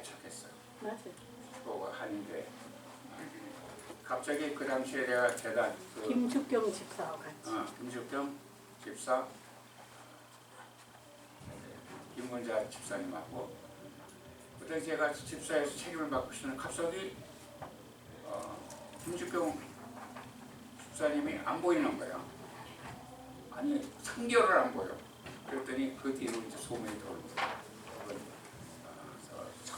개척했어요. 맞아요. 또 한인교회. 갑자기 그 당시에 내가 재단 김주경 집사와 같이. 김주경 집사, 김문자 집사님하고 그때 제가 집사에서 책임을 맡고 있는 갑자기 김주경 집사님이 안 보이는 거예요. 아니 3개월을 안 보여. 그랬더니 그 뒤로 이제 소문이 돌고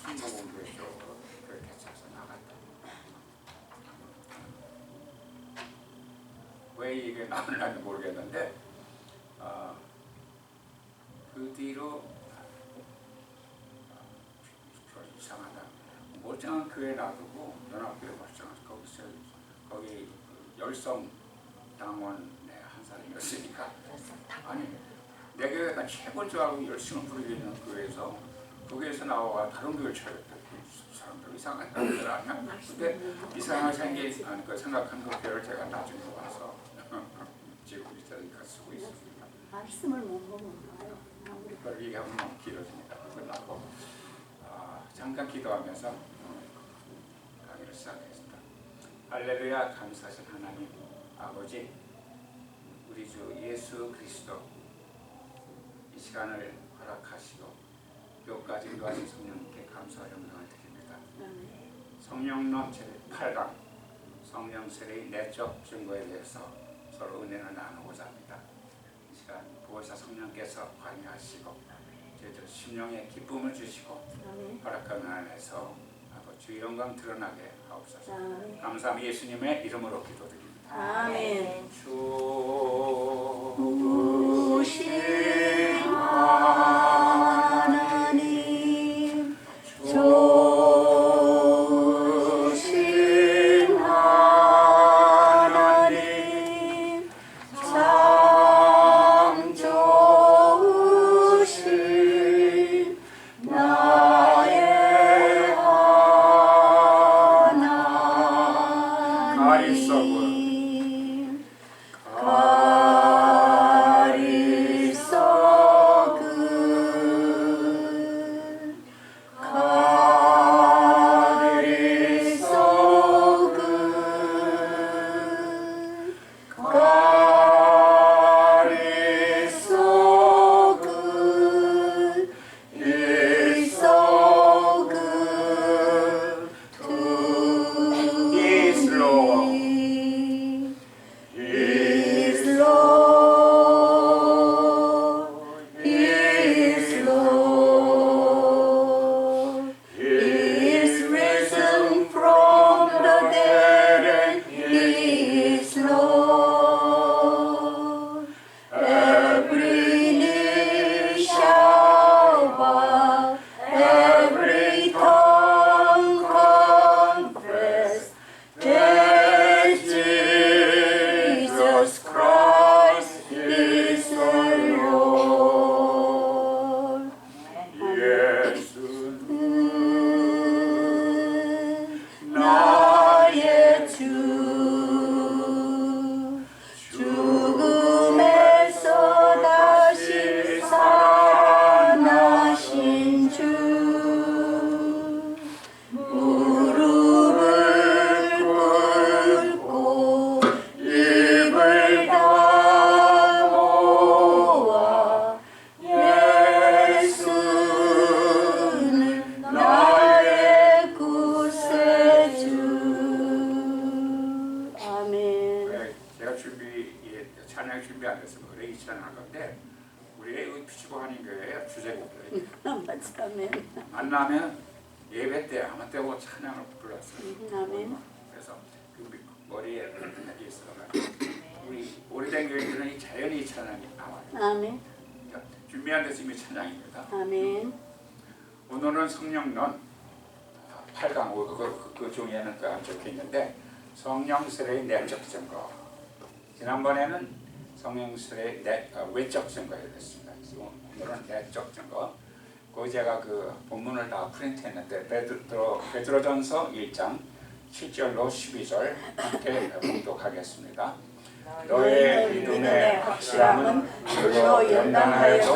성모공교회 쪽으로 그렇게 해서 나갔다. 왜 이게 나오는지 모르겠는데 그 뒤로 이상하다. 멀쩡한 교회 놔두고 연합교회 멀쩡한 거기서 거기 열성 당원의 한 사람이었으니까 아니 내 교회가 최고인 줄 알고 열심히 부르기는 교회에서 거기에서 나와 다른 교회 차렸다. 사람들 이상한 사람들 아니야? 근데 이상하게 생긴 그 생각한 그 교회를 제가 나중에 와서 지금 이자니까 쓰고 있습니다. 말씀을 못 보면 봐요. 그걸 얘기하면 너무 길어지니까 끝나고 잠깐 기도하면서 강의를 시작하겠습니다. 할렐루야. 감사하신 하나님 아버지, 우리 주 예수 그리스도 이 시간을 허락하시고 여기까지 인도하신 성령님께 감사와 영광을 드립니다. 성령론 제8강 성령 세례의 내적 증거에 대해서 서로 은혜를 나누고자 합니다. 이 시간 보혜사 성령께서 관여하시고 저희들 심령에 기쁨을 주시고 허락한 안에서 아버지 영광 드러나게 하옵소서. 감사함 예수님의 이름으로 기도드립니다. 아멘. 주신 하나님, 주신 하나님 참 좋으신 나의 하나님 가리석은 만나면 예배 때 아무 때고 찬양을 불렀어요. 그래서 그 머리에 여기 있어가지고 우리 오래된 교회들은 이 자연히 찬양이 나와요. 아멘. 그러니까 준비한 데서 이미 찬양입니다. 아멘. 오늘은 성령론 8강 그 중에는 적혀 있는데 성령 세례의 내적 증거. 지난번에는 성령 세례의 외적 증거에 됐습니다. 오늘은 내적 증거. 그 제가 그 본문을 다 프린트했는데 베드로전서 1장 7절로 12절 함께 봉독하겠습니다. 너의 믿음의 확실함은 물로 연단하여도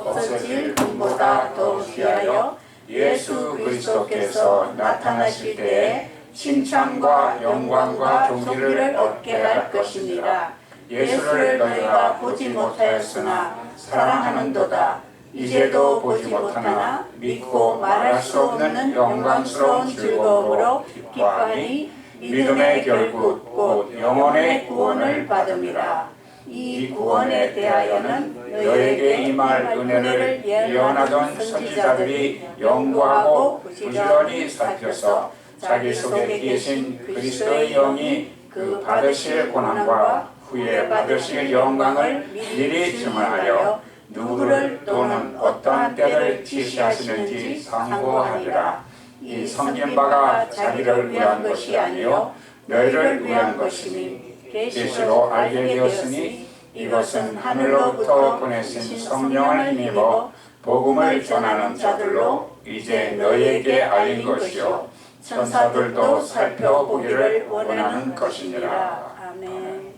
없어질 금보다 더 귀하여 예수 그리스도께서 나타나실 때에 칭찬과 영광과 존귀를 얻게 할 것이니라. 예수를 너희가 보지 못하였으나 사랑하는도다. 이제도 보지 못하나 믿고 말할 수 없는 영광스러운 즐거움으로 기뻐하니 믿음의 결국 곧 영혼의 구원을 받음이라. 이 구원에 대하여는 너희에게 임할 은혜를 예언하던 선지자들이 연구하고 부지런히 살펴서 자기 속에 계신 그리스도의 영이 그 받으실 고난과 후에 받으실 영광을 미리 증언하여 누구를 또는 어떠한 때를 지시하시는지 상고하리라. 이 성긴 바가 자기를 위한 것이 아니요 너희를 위한 것이니 계시로 알게 되었으니 이것은 하늘로부터 보내신 성령을 힘입어 복음을 전하는 자들로 이제 너희에게 알린 것이요 천사들도 살펴보기를 원하는 것이니라. 아멘.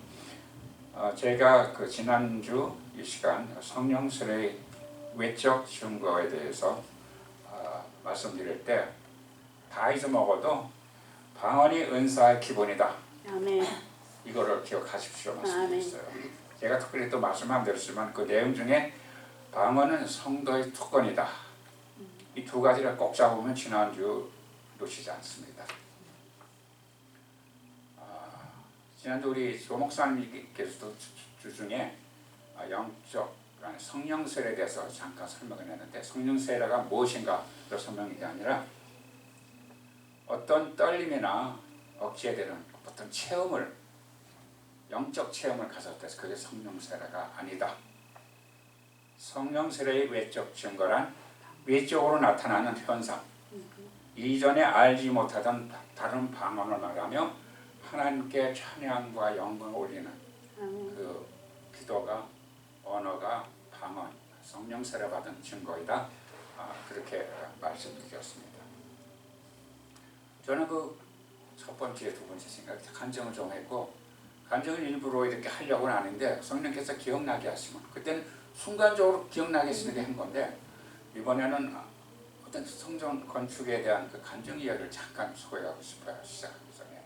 제가 그 지난주 이 시간 성령 세례의 외적 증거에 대해서 말씀드릴 때 다 잊어먹어도 방언이 은사의 기본이다. 아멘. 이거를 기억하십시오 말씀드렸어요. 제가 특별히 또 말씀 안 드렸지만 그 내용 중에 방언은 성도의 특권이다. 이 두 가지를 꼭 잡으면 지난주 놓치지 않습니다. 지난주 우리 조 목사님께서도 주중에 영적 성령 세례에 대해서 잠깐 설명을 했는데 성령 세례가 무엇인가를 설명이 아니라 어떤 떨림이나 억지에 대한 어떤 체험을 영적 체험을 가졌을 때 그게 성령 세례가 아니다. 성령 세례의 외적 증거란 외적으로 나타나는 현상, 이전에 알지 못하던 다른 방언을 말하며 하나님께 찬양과 영광을 올리는 그 기도가 언어가 방언, 성령 세례 받은 증거이다. 그렇게 말씀드렸습니다. 저는 그 첫 번째, 두 번째 생각 간증을 좀 했고 간증을 일부러 이렇게 하려고는 아닌데 성령께서 기억나게 하시면 그때는 순간적으로 기억나게 하시는 한 건데 이번에는 어떤 성전 건축에 대한 그 간증 이야기를 잠깐 소개하고 싶어요. 시작하기 전에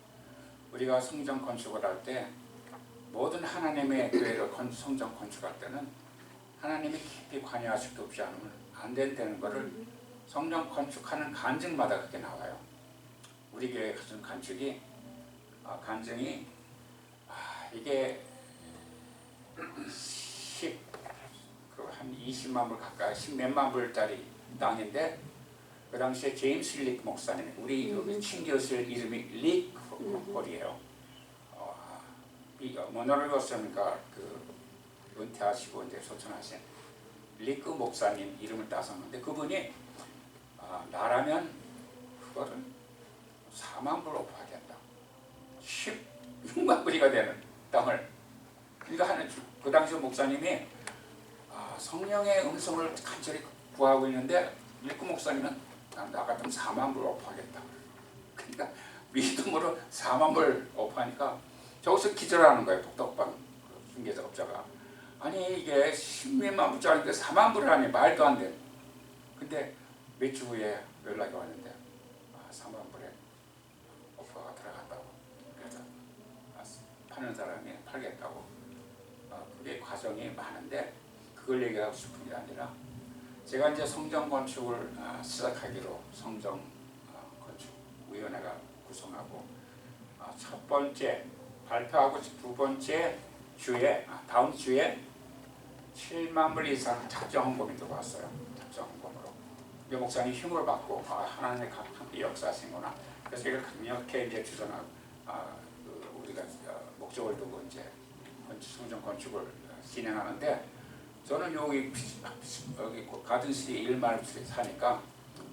우리가 성전 건축을 할 때 모든 하나님의 교회를 성전 건축할 때는 하나님이 깊이 관여하실 수 없지 않으면 안 된다는 것을 성전 건축하는 간증마다 그렇게 나와요. 우리 교회 가진 간증이 이게 한 20만 불 가까이 10몇만 불짜리 땅인데 그 당시에 제임스 릭 목사님 우리 여기 친교실 이름이 릭 홀이에요. 모노럴 교수님과 그 은퇴하시고 이제 소천하신 리크 목사님 이름을 따섰는데 그분이 나라면 그거를 4만 불 오프하겠다. 16만 불이가 되는 땅을 그러니까 하는 그 당시 목사님이 성령의 음성을 간절히 구하고 있는데 리크 목사님은 나 같으면 4만 불 오프하겠다. 그러니까 믿음으로 4만 불 오프하니까 저기서 기절하는 거예요. 독덕방 중개사업자가 아니 이게 10몇만 불짜리인데 4만 불을 하니 말도 안 돼. 근데 몇 주 후에 연락이 왔는데 3만 불에 오퍼가 들어갔다고. 그래서 파는 사람이 팔겠다고. 그게 과정이 많은데 그걸 얘기하고 싶은 게 아니라 제가 이제 성전 건축을 시작하기로 성전 건축위원회가 구성하고 첫 번째 발표하고 두 번째 주에 다음 주에 7만 불 이상 작정 헌금이 들어왔어요. 작정 헌금으로. 이 목사님 힘을 받고 하나님의 함께 역사하신구나. 그래서 이걸 강력하게 이제 주장하고 우리가 목적을 두고 이제 성전 건축을 진행하는데 저는 여기 가든시티 1마일 사니까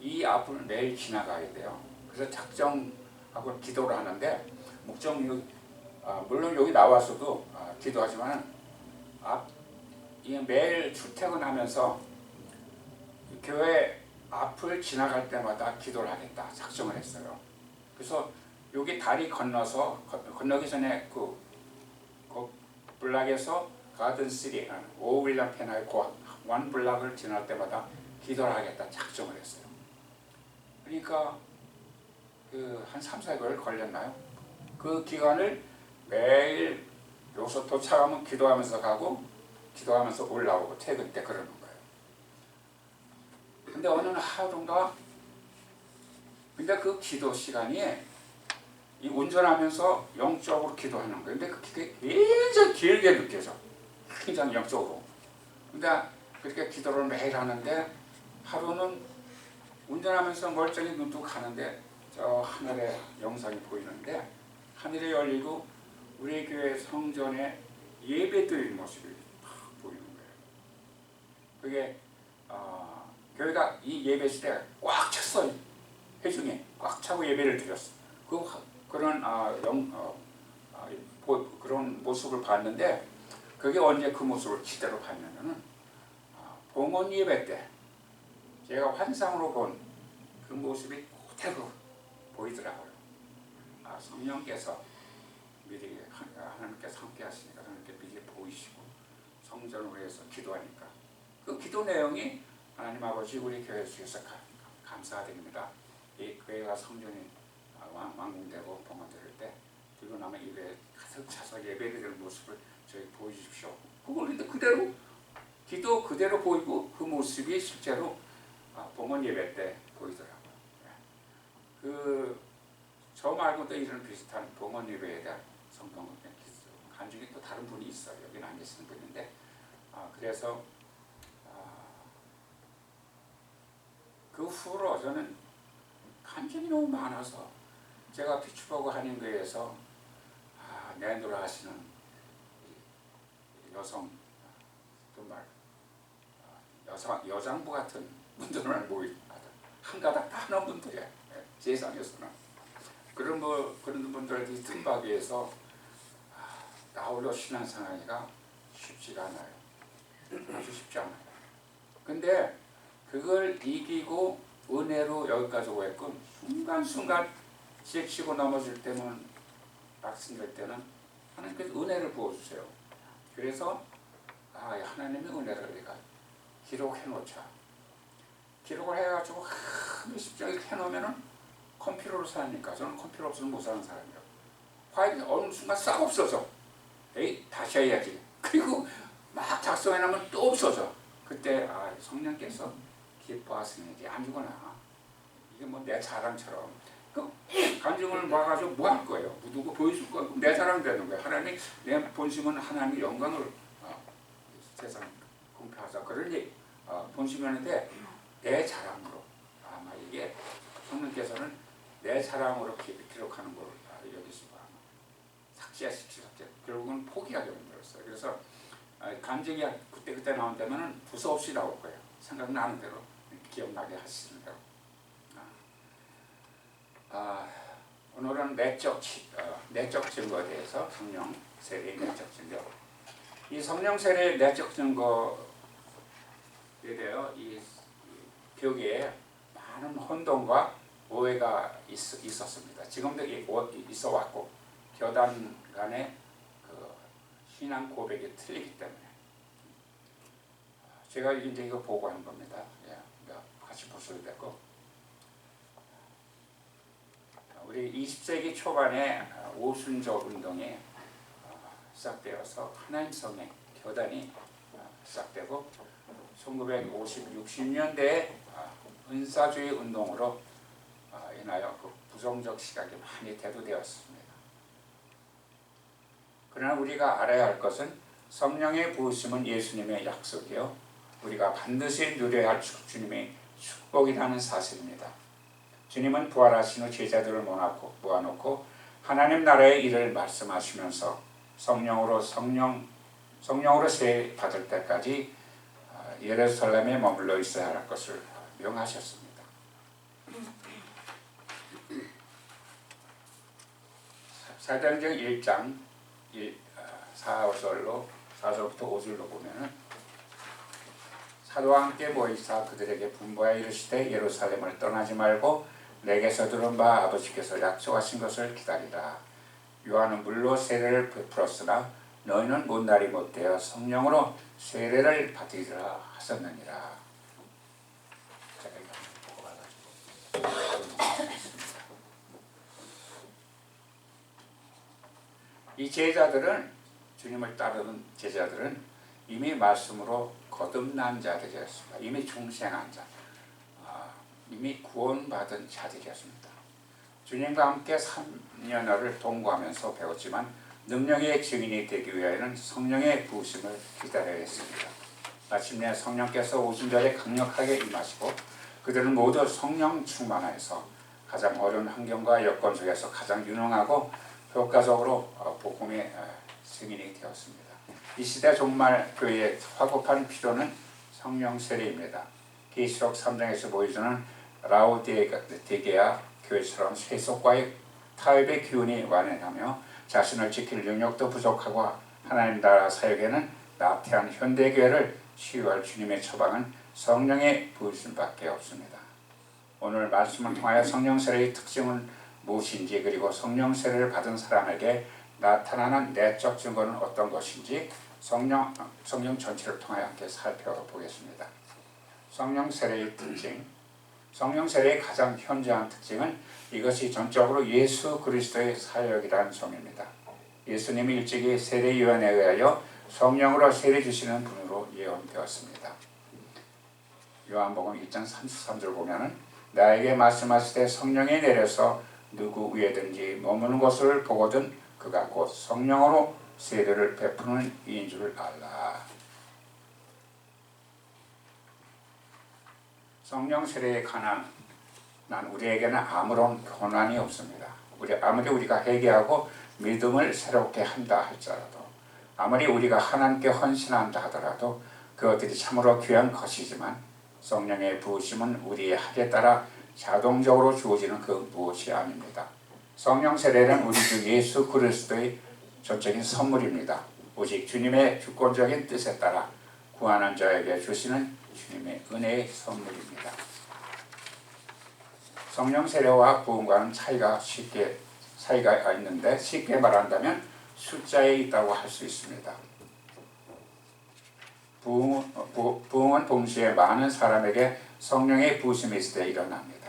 이 앞을 매일 지나가야 돼요. 그래서 작정하고 기도를 하는데 목적이 물론 여기 나와서도 기도하지만 매일 출퇴근하면서 교회 앞을 지나갈 때마다 기도를 하겠다 작정을 했어요. 그래서 여기 다리 건너서 건너기 전에 그 블락에서 가든시티 5윌리엄 페나의 원 블락을 지날 때마다 기도를 하겠다 작정을 했어요. 그러니까 한 3, 4개월 걸렸나요? 그 기간을 매일 여기서 도착하면 기도하면서 가고 기도하면서 올라오고 퇴근 때 그러는 거예요. 근데 어느 날 하루인가 근데 그 기도 시간이 이 운전하면서 영적으로 기도하는 거예요. 근데 그게 굉장히 길게 느껴져. 굉장히 영적으로. 근데 그렇게 기도를 매일 하는데 하루는 운전하면서 멀쩡히 눈 뜨고 가는데 저 하늘에 영상이 보이는데 하늘이 열리고 우리 교회 성전에 예배드리는 모습이 막 보이는 거예요. 그게 교회가 이 예배 시대가 꽉 찼어요. 회중에 꽉 차고 예배를 드렸어. 그런 그런 모습을 봤는데 그게 언제 그 모습을 기대로 봤냐면은 봉헌 예배 때 제가 환상으로 본 그 모습이 그대로 보이더라고요. 성령께서 미리 하나님께서 함께 하시니까 하나님께 미리 보이시고 성전을 위해서 기도하니까 그 기도 내용이 하나님 아버지 우리 교회 주셔서 감사드립니다. 이 교회가 성전이 완공되고 봉헌될 때 그리고 나면 입에 가득 차서 예배드리는 모습을 저희 보여주십시오. 그걸 근데 그대로 기도 그대로 보이고 그 모습이 실제로 봉헌 예배 때 보이더라고요. 저 말고도 이런 비슷한 봉헌 예배에 대한 성경 간증이 또 다른 분이 있어요. 여기는 안 계시는 분인데 그래서 그 후로 저는 간증이 너무 많아서 제가 피츠버그 한인교회에서 내노라 하시는 여성 정말 여장부 같은 분들을 모이 한가닥 다 하는 분들이에요. 세상에서는 그런 분들이 틈바위에서 나홀로 신앙생활이가 쉽지가 않아요. 아주 쉽지 않아요. 근데 그걸 이기고 은혜로 여기까지 오게끔 순간순간 지치고 넘어질 때는 낙심될 때는 하나님께서 은혜를 부어주세요. 그래서 하나님의 은혜를 우리가 기록해 놓자. 기록을 해가지고 몇십 장을 해놓으면은 컴퓨터로 사니까 저는 컴퓨터 없으면 못 사는 사람이에요. 파일이 어느 순간 싹 없어져. 에이 다시 해야지. 그리고 막 작성해놓으면 또 없어져. 그때 성령께서 기뻐하시는 게 아니구나. 이게 뭐 내 자랑처럼 그 간증을 봐가지고 뭐 할 거예요? 누구 보여줄 거예요? 내 자랑 되는 거예요. 하나님 내 본심은 하나님의 영광을 세상 공표하자 그러니 본심이었는데 내 자랑으로 아마 이게 성령께서는 내 자랑으로 기록하는 걸 여기시고 삭제시키죠. 결국은 포기하게 만들었어요. 그래서 간증이 그때 나온다면 두서없이 나올 거예요. 생각나는 대로 기억나게 하시는 대로. 오늘은 내적 증거에 대해서 성령 세례의 내적 증거. 이 성령 세례의 내적 증거에 대해 이 교계에 많은 혼동과 오해가 있었습니다. 지금도 있어 왔고 교단 간의 그 신앙 고백이 틀리기 때문에 제가 이제 이거 보고한 겁니다. 같이 보셔도 되고 우리 20세기 초반에 오순절 운동이 시작되어서 하나님 성의 교단이 시작되고 1950, 60년대에 은사주의 운동으로 인하여 그 부정적 시각이 많이 대두되었습니다. 그러나 우리가 알아야 할 것은 성령의 부으심은 예수님의 약속이요 우리가 반드시 누려야 할 주님의 축복이라는 사실입니다. 주님은 부활하신 후 제자들을 모아놓고 하나님 나라의 일을 말씀하시면서 성령으로 세례 받을 때까지 예루살렘에 머물러 있어야 할 것을 명하셨습니다. 사도행전 1장 4절부터 5절로 보면은 사도와 함께 모이사 그들에게 분부하여 이르시되 예루살렘을 떠나지 말고 내게서 들은 바 아버지께서 약속하신 것을 기다리라. 요한은 물로 세례를 베풀었으나 너희는 못 날이 못되어 성령으로 세례를 받으리라 하셨느니라. 제가 이거 보고 가가지고 이 제자들은 주님을 따르는 제자들은 이미 말씀으로 거듭난 자들이었습니다. 이미 중생한 자, 이미 구원받은 자들이었습니다. 주님과 함께 3년여를 동거하면서 배웠지만 능력의 증인이 되기 위하여는 성령의 부으심을 기다려야 했습니다. 마침내 성령께서 오신 자리에 강력하게 임하시고 그들은 모두 성령 충만하여서 가장 어려운 환경과 여건 속에서 가장 유능하고 효과적으로 복음의 증인이 되었습니다. 이 시대 종말 교회의 화급한 필요는 성령 세례입니다. 계시록 3장에서 보여주는 라오디게아 교회처럼 세속과의 타협의 기운이 완연하며 자신을 지킬 능력도 부족하고 하나님 나라 사역에는 나태한 현대교회를 치유할 주님의 처방은 성령의 부으심밖에 없습니다. 오늘 말씀을 통하여 성령 세례의 특징은 무엇인지 그리고 성령 세례를 받은 사람에게 나타나는 내적 증거는 어떤 것인지 성령 전체를 통하여 함께 살펴보겠습니다. 성령 세례의 특징, 성령 세례의 가장 현저한 특징은 이것이 전적으로 예수 그리스도의 사역이라는 점입니다. 예수님이 일찍이 세례 요한에 의하여 성령으로 세례 주시는 분으로 예언되었습니다. 요한복음 1장 33절 보면은 나에게 말씀하시되 성령이 내려서 누구 위에든지 머무는 것을 보거든 그가 곧 성령으로 세례를 베푸는 이인 줄 알라. 성령 세례에 관한 우리에게는 아무런 권한이 없습니다. 아무리 우리가 회개하고 믿음을 새롭게 한다 할지라도 아무리 우리가 하나님께 헌신한다 하더라도 그것들이 참으로 귀한 것이지만 성령의 부으심은 우리의 학에 따라 자동적으로 주어지는 그 무엇이 아닙니다. 성령 세례는 우리 주 예수 그리스도의 전적인 선물입니다. 오직 주님의 주권적인 뜻에 따라 구하는 자에게 주시는 주님의 은혜의 선물입니다. 성령 세례와 부흥과는 차이가 있는데 쉽게 말한다면 숫자에 있다고 할 수 있습니다. 부흥은 동시에 많은 사람에게 성령의 부으심이 있을 때 일어납니다.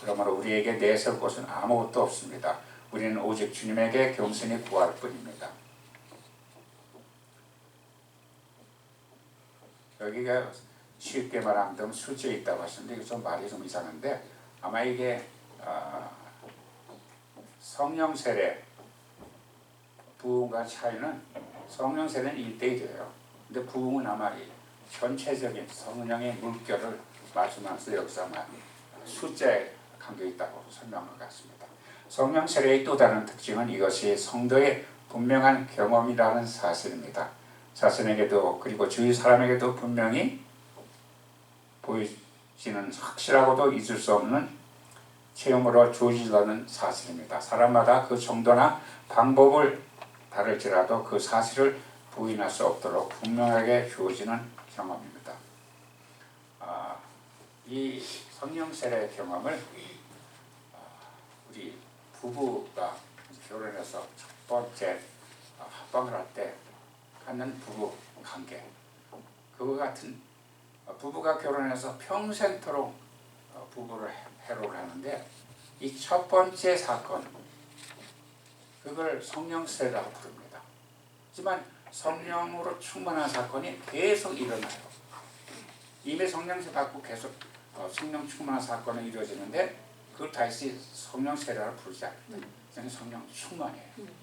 그러므로 우리에게 내세울 것은 아무것도 없습니다. 우리는 오직 주님에게 겸손히 구할 뿐입니다. 여기가 쉽게 말하면 숫자에 있다고 하시는데 이게 좀 말이 좀 이상한데 아마 이게 성령 세례 부흥과 차이는 성령 세례는 1대1이에요. 근데 부흥은 아마 전체적인 성령의 물결을 말씀하면서 여기서 아마 숫자에 담겨 있다고 설명한 것 같습니다. 성령 세례의 또 다른 특징은 이것이 성도의 분명한 경험이라는 사실입니다. 자신에게도 그리고 주위 사람에게도 분명히 보이지는 확실하고도 잊을 수 없는 체험으로 주어지는 사실입니다. 사람마다 그 정도나 방법을 다를지라도 그 사실을 부인할 수 없도록 분명하게 주어지는 경험입니다. 이 성령 세례 경험을 우리 부부가 결혼해서 첫 번째 합방을 할 때 갖는 부부 관계 그와 같은 부부가 결혼해서 평생토록 부부를 해로를 하는데 이 첫 번째 사건 그걸 성령 세례라고 부릅니다. 하지만 성령으로 충만한 사건이 계속 일어나요. 이미 성령세 받고 계속 성령 충만한 사건이 이루어지는데 그걸 다시 성령 세례라고 부르지 않습니다. 그냥 성령 충만이에요.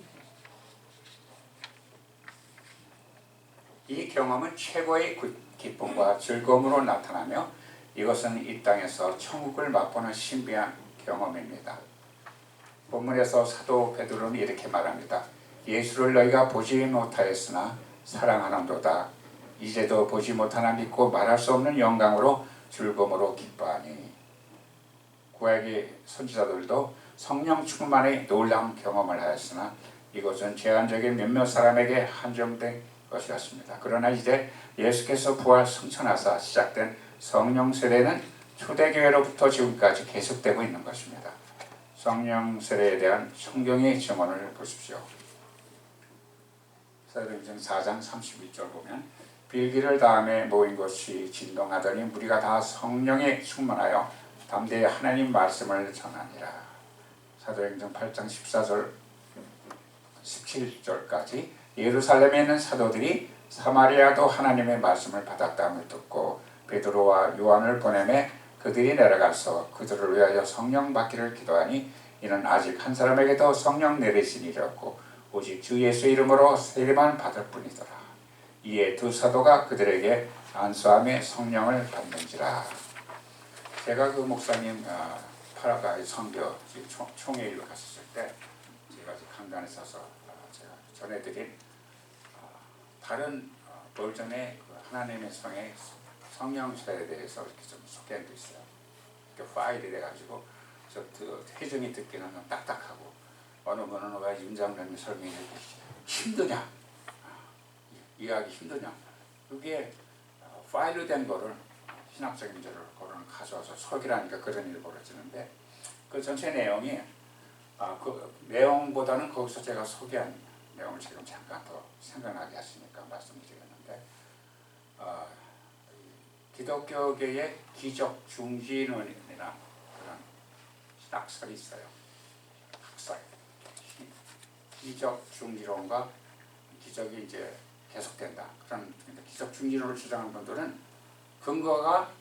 이 경험은 최고의 기쁨과 즐거움으로 나타나며 이것은 이 땅에서 천국을 맛보는 신비한 경험입니다. 본문에서 사도 베드로는 이렇게 말합니다. 예수를 너희가 보지 못하였으나 사랑하는도다. 이제도 보지 못하나 믿고 말할 수 없는 영광으로 즐거움으로 기뻐하니. 구약의 선지자들도 성령 충만의 놀라운 경험을 하였으나 이것은 제한적인 몇몇 사람에게 한정된 것이었습니다. 그러나 이제 예수께서 부활 승천하사 시작된 성령 세례는 초대교회로부터 지금까지 계속되고 있는 것입니다. 성령 세례에 대한 성경의 증언을 보십시오. 사도행전 4장 31절 보면 빌기를 다음에 모인 것이 진동하더니 무리가 다 성령에 충만하여 담대히 하나님 말씀을 전하니라. 사도행전 8장 14절 17절까지 예루살렘에 있는 사도들이 사마리아도 하나님의 말씀을 받았다함을 듣고 베드로와 요한을 보내매 그들이 내려가서 그들을 위하여 성령 받기를 기도하니 이는 아직 한 사람에게도 성령 내리시니라고 오직 주 예수 이름으로 세례만 받을 뿐이더라. 이에 두 사도가 그들에게 안수함에 성령을 받는지라. 제가 그 목사님 파라과이 선교 총회를 갔었을 때 제가 강단에 서서 제가 전해드린 다른 버전의 그 하나님의 성의 성령세에 대해서 이렇게 좀 소개한 게 있어요. 이렇게 파일이 돼가지고 저 회중이 듣기는 좀 딱딱하고 어느 분은 왜 윤장님이 설명해 힘드냐, 이해하기 힘드냐. 그게 파일로 된 거를 신학적인 문제를 그런 가져와서 설교라니까 그런 일이 벌어지는데 그 전체 내용이 그 내용보다는 거기서 제가 소개한 내용을 지금 잠깐 더 생각나게 하시니까 말씀드리겠는데 기독교계의 기적 중진론이나 그런 신학설이 있어요. 학설. 기적 중진론과 기적이 이제 계속된다. 그런 기적 중진론을 주장하는 분들은 근거가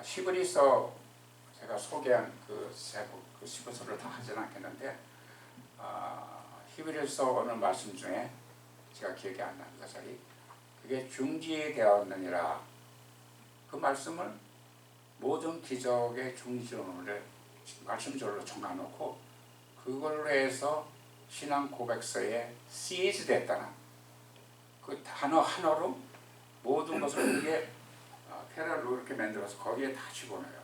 히브리서 제가 소개한 그 시부서를 다 하지는 않겠는데 히브리서 어느 말씀 중에 제가 기억이 안 나는 것이 그게 중지되었느니라. 그 말씀을 모든 기적의 중지론을 말씀절로 정해놓고 그걸로 해서 신앙 고백서에 시즈 됐다는 그 단어 하나로 모든 것을 그게 테라로 이렇게 만들어서 거기에 다 집어넣어요.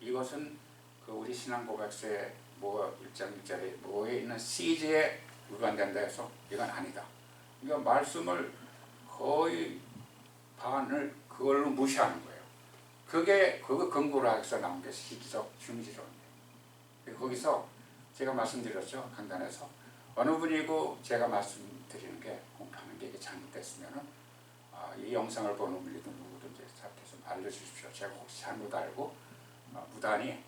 이것은 그 우리 신앙 고백서에 뭐 1장 1절에 뭐에 있는 시즈에 위반된다 해서 이건 아니다. 그러니까 말씀을 거의 반을 그걸로 무시하는 거예요. 그게 그거 근거로 해서 나온 게 기적 중지론이에요. 거기서 제가 말씀드렸죠. 강단에서 어느 분이고 제가 말씀드리는 게 공부하는 게 이게 잘못됐으면은 이 영상을 보는 분이든 누구든지 좀 알려주십시오. 제가 혹시 잘못 알고 무단히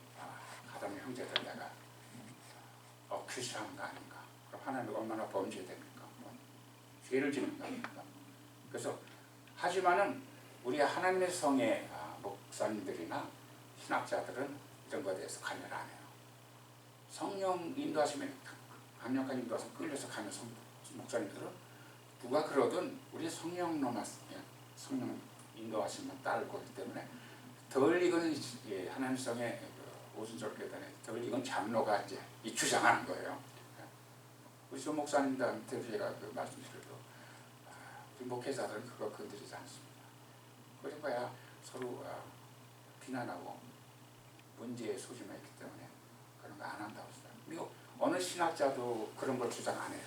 가담 형제들 내가 억큐시한 거 아닌가? 그럼 하나님 얼마나 범죄됩니까? 죄를 짓는 거 아닙니까? 그래서 하지만은 우리 하나님의 성의 목사님들이나 신학자들은 이런 것에 대해서 관여를 안 해요. 성령 인도하시면 강력한 인도하시면 끌려서 가는 목사님들은 누가 그러든 우리 성령로만 성령 인도하시면 따를 거기 때문에 덜 익은 하나님 성의 오순절교단에 덜 익은 장로가 이제 이 주장하는 거예요. 우리 조 목사님들한테 제가 그 말씀드려도 우리 목회자들은 그거 건드리지 않습니다. 그래봐야 서로 비난하고 문제에 소심했기 때문에 그런 거 안 한다고 했어요. 그리고 어느 신학자도 그런 걸 주장 안 해요.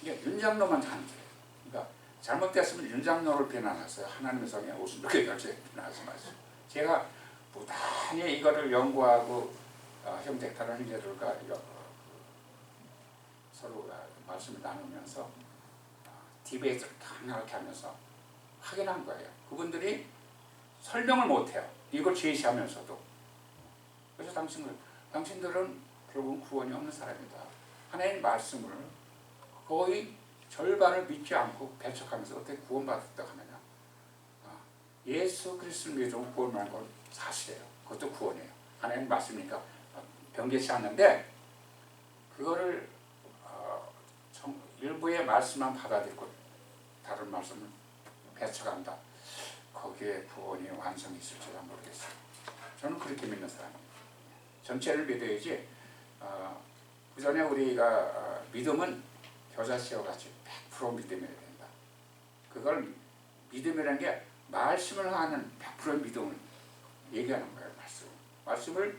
이게 윤장로만 하는 거예요. 그러니까 잘못됐으면 윤장로를 비난하세요. 하나님의 성에 오순절교회 비난하지 마세요. 제가 부단히 이거를 연구하고 형제 다른 형제들과 서로 말씀을 나누면서 디베이트를 강하게 하면서 확인한 거예요. 그분들이 설명을 못해요. 이걸 제시하면서도. 그래서 당신들은 결국은 구원이 없는 사람이다. 하나님의 말씀을 거의 절반을 믿지 않고 배척하면서 어떻게 구원받았다고 하느냐. 예수 그리스도를 믿으면 구원받는 건 사실이에요. 그것도 구원이에요. 하나님 말씀이니까 변개치 않는데 그거를 일부의 말씀만 받아들이고 다른 말씀을 배척한다. 거기에 구원이 완성이 있을지도 모르겠어요. 저는 그렇게 믿는 사람이에요. 전체를 믿어야지 그 전에 우리가 믿음은 겨자씨와 같이 100% 믿음이어야 된다. 그걸 믿음이라는 게 말씀을 하는 100%의 믿음을 얘기하는 거예요. 말씀을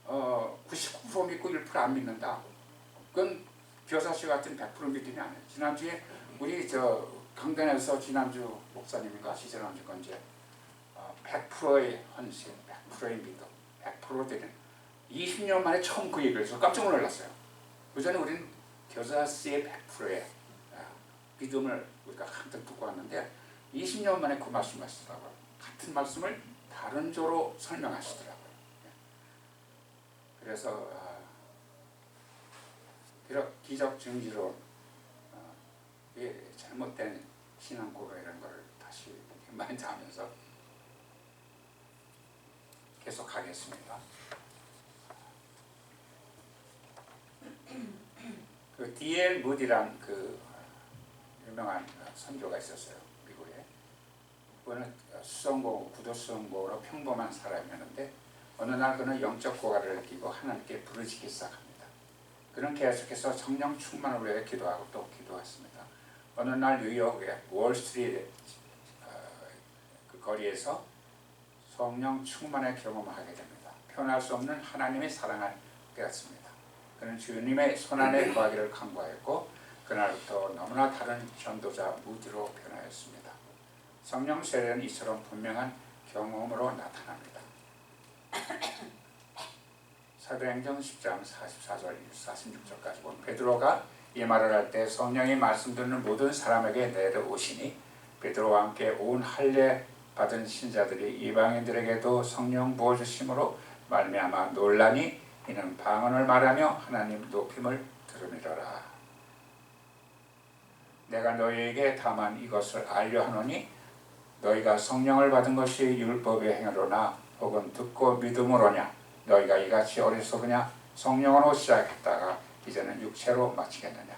99% 믿고 1%안 믿는다. 그건 겨자씨 같은 100% 믿음이 아니에요. 지난주에 우리 강단에서 지난주 목사님인가 지난주 건지 100%의 헌신, 100%의 믿음, 100% 되는 20년 만에 처음 그 얘기를 해서 깜짝 놀랐어요. 그 전에 우리는 겨자씨의 100%의 믿음을 우리가 한뜻 듣고 왔는데 20년 만에 그 말씀을 하시더라고요. 같은 말씀을 다른 조로 설명하시더라고요. 그래서 비록 기적 증지로 잘못된 신앙고로 이런 걸 다시 만지하면서 계속 하겠습니다. 그 D.L. 무디란 그 유명한 선교가 있었어요. 미국에. 그는 수성고, 구도 수성고로 평범한 사람이었는데 어느 날 그는 영적 고갈을 느끼고 하나님께 부르짖기 시작합니다. 그는 계속해서 성령 충만을 위해 기도하고 또 기도했습니다. 어느 날 뉴욕의 월스트리트 그 거리에서 성령 충만의 경험을 하게 됩니다. 표현할 수 없는 하나님의 사랑을 깨닫습니다. 그는 주님의 손안에 거하기를 간구하였고 그날부터 너무나 다른 전도자 무디로 변하였습니다. 성령 세례는 이처럼 분명한 경험으로 나타납니다. 사도행전 10장 44절 46절까지 보면 베드로가 이 말을 할 때 성령이 말씀 듣는 모든 사람에게 내려오시니 베드로와 함께 온 할례 받은 신자들이 이방인들에게도 성령 부어주심으로 말미암아 놀라니 이는 방언을 말하며 하나님 높임을 들으리라. 내가 너희에게 다만 이것을 알려 하노니 너희가 성령을 받은 것이 율법의 행위로나 혹은 듣고 믿음으로냐 너희가 이같이 어리석으냐 성령으로 시작했다가 이제는 육체로 마치겠느냐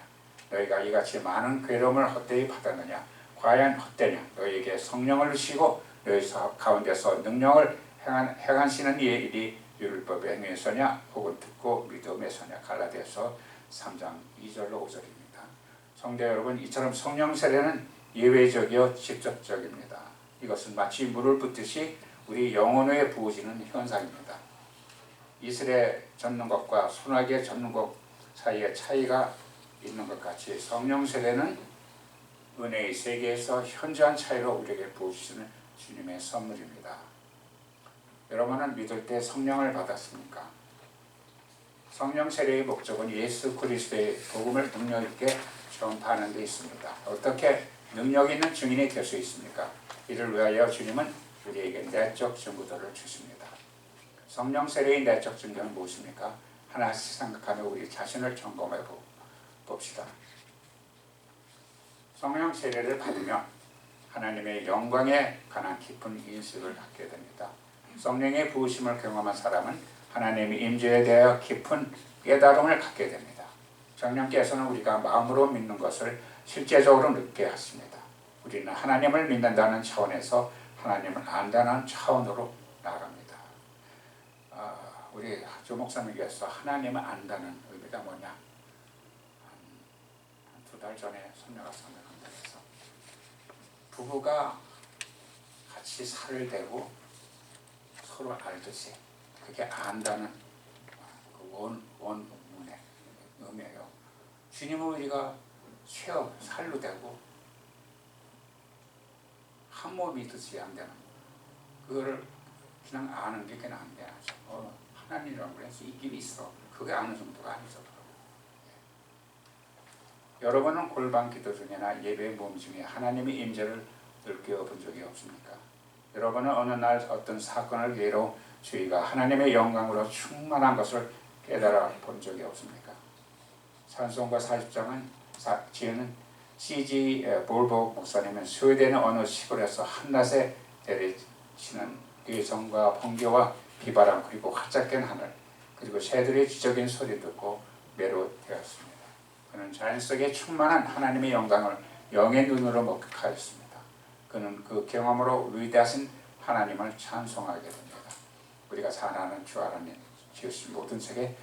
너희가 이같이 많은 괴로움을 헛되이 받았느냐 과연 헛되냐 너희에게 성령을 주시고 너희 가운데서 능력을 행하시는 이의 일이 율법의 행위에서냐 혹은 듣고 믿음에서냐 갈라디아서 3장 2절로 5절입니다. 성도 여러분 이처럼 성령 세례는 예외적이요 직접적입니다. 이것은 마치 물을 붓듯이 우리 영혼에 부어지는 현상입니다. 이슬에 젖는 것과 소나기에 젖는 것 사이에 차이가 있는 것 같이 성령 세례는 은혜의 세계에서 현저한 차이로 우리에게 부어주시는 주님의 선물입니다. 여러분은 믿을 때 성령을 받았습니까? 성령 세례의 목적은 예수 그리스도의 복음을 능력 있게 전파하는 데 있습니다. 어떻게 능력 있는 증인이 될 수 있습니까? 이를 위하여 주님은 우리에게 내적 증거들을 주십니다. 성령 세례의 내적 증거는 무엇입니까? 하나씩 생각하며 우리 자신을 점검해 봅시다. 성령 세례를 받으면 하나님의 영광에 관한 깊은 인식을 갖게 됩니다. 성령의 부으심을 경험한 사람은 하나님의 임재에 대하여 깊은 깨달음을 갖게 됩니다. 성령께서는 우리가 마음으로 믿는 것을 실제적으로 느끼게 하십니다. 우리는 하나님을 믿는다는 차원에서 하나님을 안다는 차원으로 나아갑니다. 우리 조 목사님께서 하나님을 안다는 의미가 뭐냐? 한 2달 전에 손녀가 상담한다 해서 부부가 같이 살을 대고 서로 알듯이 그게 안다는 원문의 의미예요. 주님은 우리가 살로 되고 한 몸이듯이 안 되는 그거를 그냥 아는 게 그냥 안 되죠. 하나님이라고 그래서 있긴 있어. 그게 아는 정도가 아니죠. 여러분은 골방 기도 중이나 예배 모임 중에 하나님의 임재를 느껴본 적이 없습니까? 여러분은 어느 날 어떤 사건을 계기로 저희가 하나님의 영광으로 충만한 것을 깨달아 본 적이 없습니까? 찬송가 40장은 지은 C.G. 볼복 목사님은 스웨덴의 어느 시골에서 한낮에 내리치는 의성과 번개와 비바람 그리고 활짝 깬 하늘 그리고 새들의 지적인 소리 듣고 매료되었습니다. 그는 자연 속에 충만한 하나님의 영광을 영의 눈으로 목격하였습니다. 그는 그 경험으로 위대하신 하나님을 찬송하게 됩니다. 우리가 사랑하는 주 하나님 지으신 모든 세계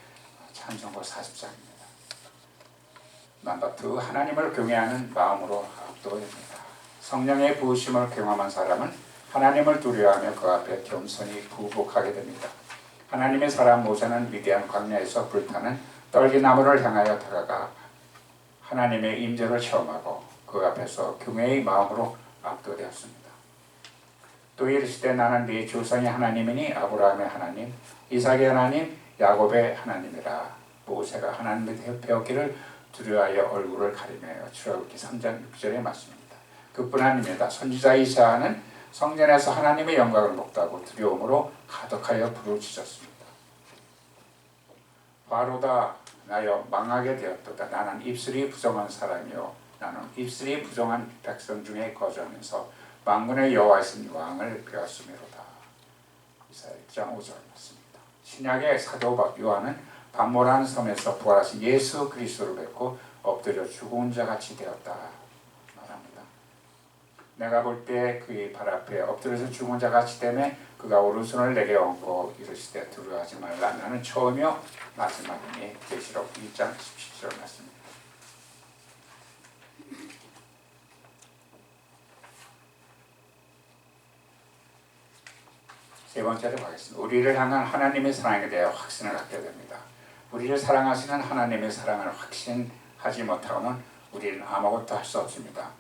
찬송가 40장입니다. 남바트 하나님을 경외하는 마음으로 압도됩니다. 성령의 부으심을 경험한 사람은 하나님을 두려워하며 그 앞에 겸손히 굴복하게 됩니다. 하나님의 사람 모세는 위대한 광야에서 불타는 떨기나무를 향하여 다가가 하나님의 임재를 체험하고 그 앞에서 경외의 마음으로 압도되었습니다. 또 이르시되 나는 네 조상의 하나님이니 아브라함의 하나님, 이삭의 하나님, 야곱의 하나님이라. 모세가 하나님의 배웠기를 두려워하여 얼굴을 가리며 출애굽기 3장 6절의 말씀입니다. 그뿐 아닙니다. 선지자 이사야는 성전에서 하나님의 영광을 목도하고 두려움으로 가득하여 부르짖었습니다. 바로다 나여 망하게 되었도다. 나는 입술이 부정한 사람이요 나는 입술이 부정한 백성 중에 거주하면서 만군의 여호와이신 왕을 배웠음이로다. 이사야 1장 5절 말씀입니다. 신약의 사도 요한은 반모라는 섬에서 부활하신 예수 그리스도를 뵙고 엎드려 죽은 자 같이 되었다 말합니다. 내가 볼 때 그의 발 앞에 엎드려서 죽은 자 같이 되매 그가 오른손을 내게 얹고 이르시되 두려워하지 말라 나는 처음이요 마지막이니. 계시록 1장 17절 말씀입니다. 세 번째로 가겠습니다. 우리를 향한 하나님의 사랑에 대해 확신을 갖게 됩니다. 우리를 사랑하시는 하나님의 사랑을 확신하지 못하고는 우리는 아무것도 할 수 없습니다.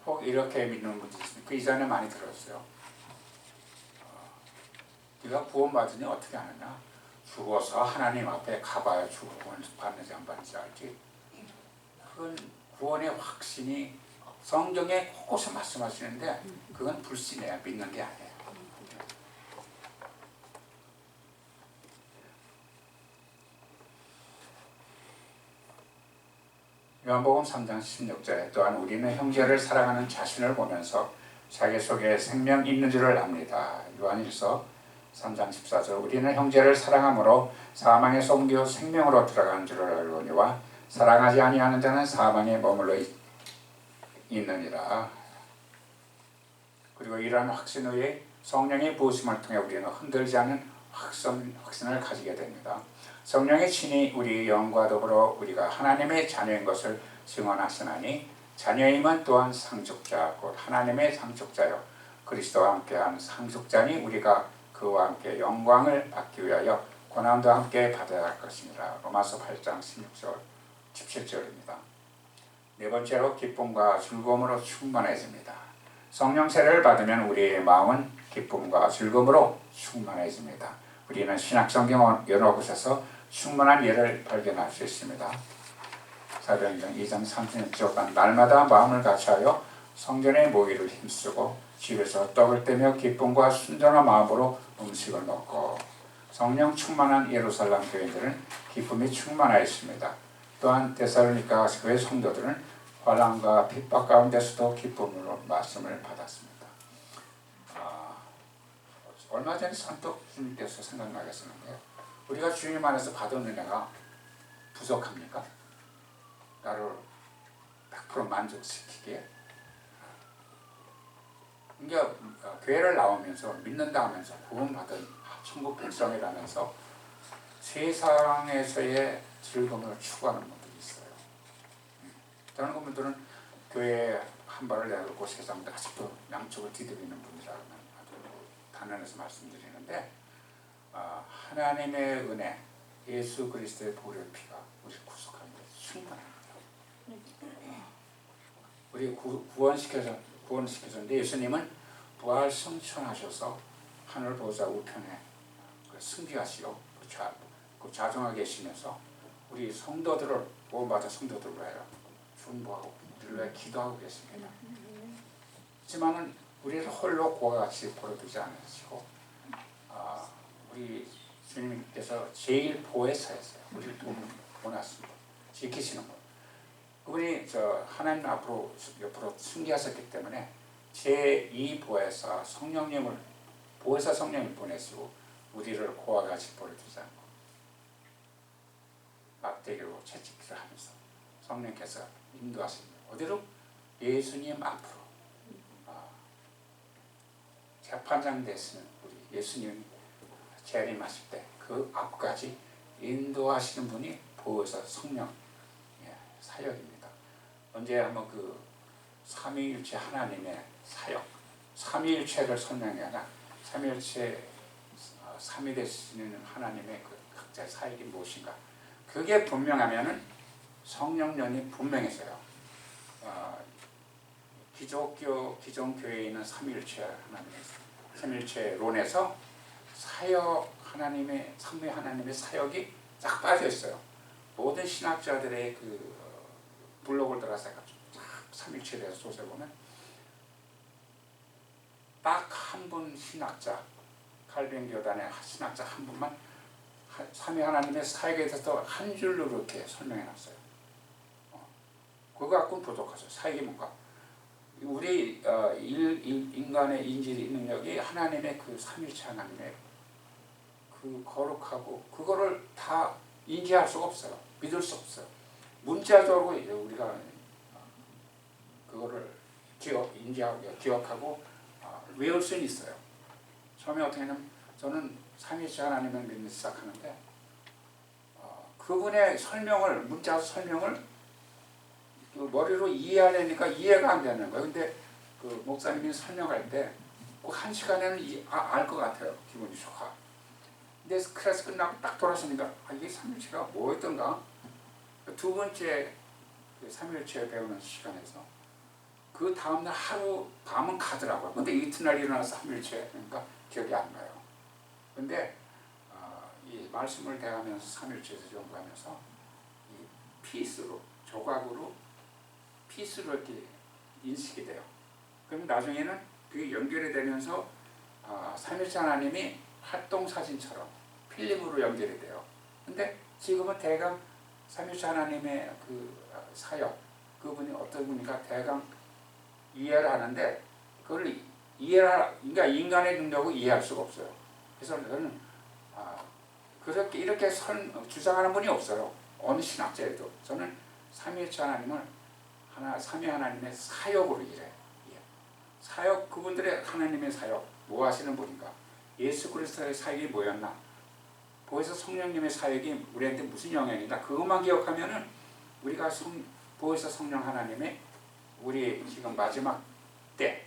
혹 이렇게 믿는 분이 있습니다. 그 이전에 많이 들었어요. 네가 구원받으니 어떻게 하느냐? 죽어서 하나님 앞에 가봐야 구원 받는지 안 받는지 알지? 그건 구원의 확신이 성경에 곳곳에 말씀하시는데 그건 불신이에요. 믿는 게 아니에요. 요한복음 3장 16절에 또한 우리는 형제를 사랑하는 자신을 보면서 자기 속에 생명 있는 줄을 압니다. 요한일서 3장 14절 우리는 형제를 사랑함으로 사망에서 옮겨 생명으로 들어가는 줄을 알거니와 사랑하지 아니하는 자는 사망에 머물러 있느니라. 그리고 이러한 확신 후에 성령의 부으심을 통해 우리는 흔들지 않는 확신을 가지게 됩니다. 성령의 친히 우리 영과 더불어 우리가 하나님의 자녀인 것을 증언하시나니 자녀임은 또한 상속자 곧 하나님의 상속자요 그리스도와 함께한 상속자니 우리가 그와 함께 영광을 받기 위하여 고난도 함께 받아야 할 것이니라. 로마서 8장 16절 17절입니다. 네 번째로 기쁨과 즐거움으로 충만해집니다. 성령 세례를 받으면 우리의 마음은 기쁨과 즐거움으로 충만해집니다. 우리는 신약성경 여러 곳에서 충만한 예를 발견할 수 있습니다. 사도행전 2장 36절 날마다 마음을 같이하여 성전에 모이를 힘쓰고 집에서 떡을 떼며 기쁨과 순전한 마음으로 음식을 먹고. 성령 충만한 예루살렘 교인들은 기쁨이 충만하였습니다. 또한 데살로니가 교회 성도들은 환난과 핍박 가운데서도 기쁨으로 말씀을 받았습니다. 얼마 전에 선뜻 주님께서 생각나겠었는데요. 우리가 주님 안에서 받은 은혜가 부족합니까? 나를 100% 만족시키기에. 그러니까 교회를 나오면서 믿는다 하면서 구원받은 천국 백성이라면서 세상에서의 즐거움을 추구하는 분들이 있어요. 저는 그분들은 교회에 한 발을 내딛고 세상도 아직도 양쪽을 뒤돌리는 분이라고 아주 단언해서 말씀드리는데 하나님의 은혜, 예수 그리스도의 보혈 피가 우리를 구속하는 데 충분합니다. 우리 구원시켜줬는데 예수님은 부활 승천하셔서 하늘 보좌 우편에 승귀하시고 자정하게 계시면서 우리 성도들을 구원받은 성도들을 위하여 중보하고 우리를 위해 기도하고 계십니다. 하지만은 우리를 홀로 고와 같이 버려두지 않으시고 우리 주님께서 제일 보혜사였어요. 우리를 원하십니다. 지키시는 분. 그분이 하나님 앞으로 옆으로 승리하셨기 때문에 제2 보혜사 성령님을 보혜사 성령을 보내시고 우리를 고와 같이 버려두지 않고 막대기로 채찍질을 하면서 성령께서 인도하십니다. 어디로? 예수님 앞으로. 재판장 되시는 우리 예수님 재림하실 때 그 앞까지 인도하시는 분이 보혜사 성령 사역입니다. 언제 한번 그 삼위일체 하나님의 사역, 삼위일체를 설명이 아니라 삼위일체 삼위 되시는 하나님의 그 각자의 사역이 무엇인가? 그게 분명하면은 성령론이 분명해져요. 기존 교회에 있는 삼위일체 하나님의 삼위일체론에서 사역 하나님의 삼위 하나님의 사역이 딱 빠져 있어요. 모든 신학자들의 그 블록을 들어가서 삼위일체에 대해서 조사해보면 딱 한 분 신학자 칼빈 교단의 신학자 한 분만 삼위 하나님의 사역에 대해서 한 줄로 이렇게 설명해 놨어요. 그거 갖고는 부족하죠. 사역이 뭔가. 우리 인간의 인지 능력이 하나님의 그 삼위일체 하나님의 그 거룩하고 그거를 다 인지할 수가 없어요. 믿을 수 없어요. 문자적으로 우리가 그거를 인지하고 기억하고 외울 수는 있어요. 처음에 어떻게 하냐면 저는 삼위일체 하나님을 믿기 시작하는데 그분의 설명을 문자 설명을 그 머리로 이해하려니까 이해가 안 되는 거예요. 근데 그 목사님이 설명할 때 그 한 시간에는 알 것 같아요. 기분이 좋아. 근데 클래스 끝나고 딱 돌아서니까 이게 삼일체가 뭐였던가? 두 번째 삼일체 배우는 시간에서 그 다음날 하루 밤은 가더라고요. 근데 이튿날 일어나서 삼일체 그러니까 기억이 안 나요. 근데 이 말씀을 대하면서 삼일체에서 연구하면서 이 피스로 조각으로 피스로 이렇게 인식이 돼요. 그럼 나중에는 그게 연결이 되면서 삼일체 하나님이 활동사진처럼 필름으로 연결이 돼요. 근데 지금은 대강 삼일체 하나님의 그 사역, 그분이 어떤 분인가 대강 이해를 하는데 그걸 그러니까 인간의 능력을 이해할 수가 없어요. 그래서 저는 그렇게 이렇게 주장하는 분이 없어요. 어느 신학자에도. 저는 삼위일체 하나님을 삼위 하나님의 사역으로 이래. 사역, 그분들의 하나님의 사역, 뭐 하시는 분인가? 예수 그리스도의 사역이 뭐였나? 보혜사 성령님의 사역이 우리한테 무슨 영향이다? 그것만 기억하면은 우리가 보혜사 성령 하나님의 우리 지금 마지막 때,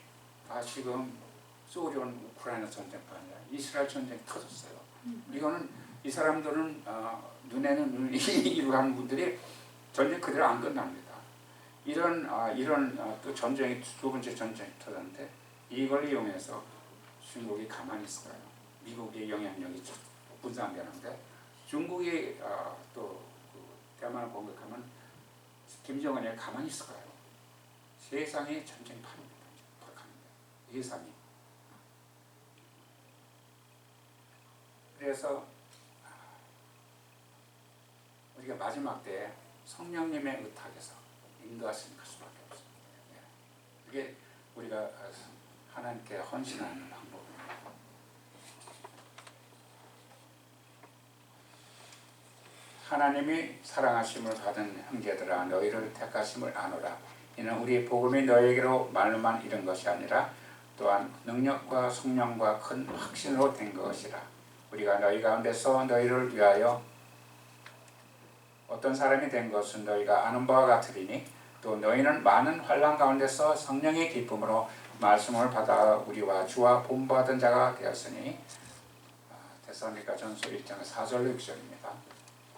지금 소련 우크라이나 전쟁뿐 아니라 이스라엘 전쟁이 터졌어요. 이거는 이 사람들은 눈에는 눈을 이루고 하는 분들이 전쟁 그대로 안 끝납니다. 이런 또 전쟁이 두 번째 전쟁이 터졌는데 이걸 이용해서 중국이 가만히 있어요. 미국의 영향력이 분산되는데 중국이 또 대만을 공격하면 김정은이 가만히 있을까요? 세상의 전쟁판입니다. 예상이. 그래서 우리가 마지막 때 성령님의 의탁에서 인도하시는 수밖에 없습니다. 이게 우리가 하나님께 헌신하는 방법입니다. 하나님이 사랑하심을 받은 형제들아 너희를 택하심을 아노라. 이는 우리 복음이 너희에게로 말로만 이른 것이 아니라 또한 능력과 성령과 큰 확신으로 된 것이라. 우리가 너희 가운데서 너희를 위하여 어떤 사람이 된 것은 너희가 아는 바와 같으리니 또 너희는 많은 환난 가운데서 성령의 기쁨으로 말씀을 받아 우리와 주와 본받은 자가 되었으니 데살로니가전서 1장 4절로 6절입니다.